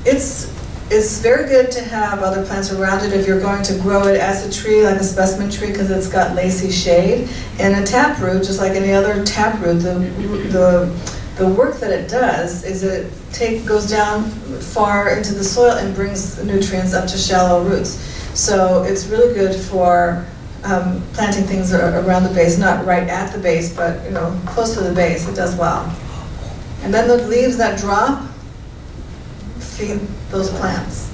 It's very good to have other plants around it if you're going to grow it as a tree, like a specimen tree, because it's got lacy shade. And a taproot, just like any other taproot, the work that it does is it goes down far into the soil and brings the nutrients up to shallow roots. So it's really good for planting things around the base, not right at the base, but close to the base. It does well. And then the leaves that drop feed those plants.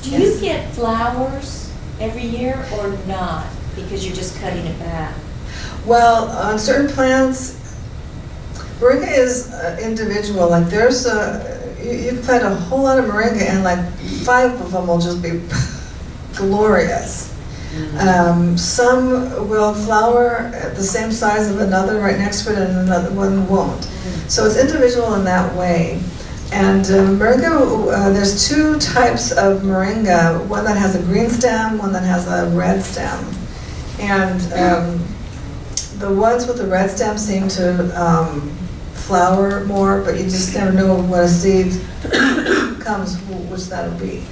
Do you get flowers every year or not? Because you're just cutting it back. Well, on certain plants, moringa is individual. Like you plant a whole lot of moringa and like 5 of them will just be glorious. Some will flower at the same size of another right next to it and another one won't. So it's individual in that way. And moringa, there's 2 types of moringa, one that has a green stem, one that has a red stem. And the ones with the red stem seem to flower more, but you just never know what a seed comes, which that'll be.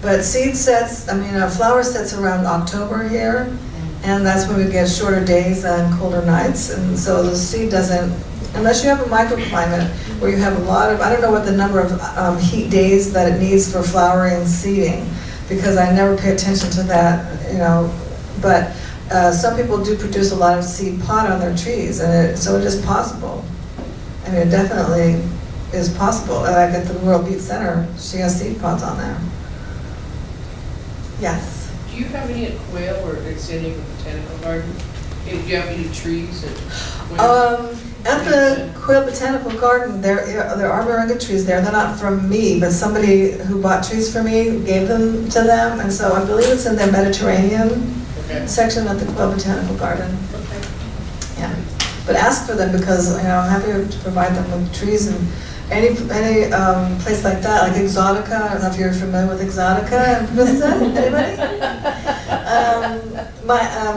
But flower sets around October here, and that's when we get shorter days and colder nights, and so the seed doesn't, unless you have a microclimate where you have a lot of, I don't know what the number of heat days that it needs for flowering and seeding, because I never pay attention to that, but some people do produce a lot of seed pod on their trees, and so it is possible. I mean, it definitely is possible. Like at the World Beat Center, she has seed pods on there. Yes? Do you have any at Quail or at San Diego Botanical Garden? Do you have any trees at Quail? At the Quail Botanical Garden, there are moringa trees there. They're not from me, but somebody who bought trees for me gave them to them, and so I believe it's in their Mediterranean section at the Quail Botanical Garden. Okay. Yeah, but ask for them because I'm happy to provide them with trees and any place like that, like Exotica. I don't know if you're familiar with Exotica in Vista. Anybody?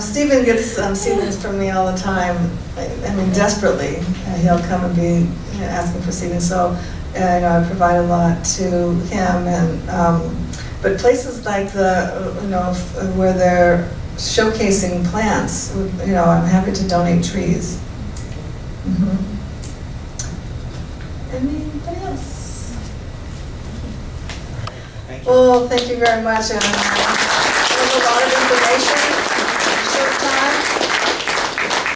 Stephen gets seedlings from me all the time. I mean, desperately. He'll come and be asking for seedlings. So I provide a lot to him. And but places like where they're showcasing plants, I'm happy to donate trees. Anybody else? Thank you. Well, thank you very much.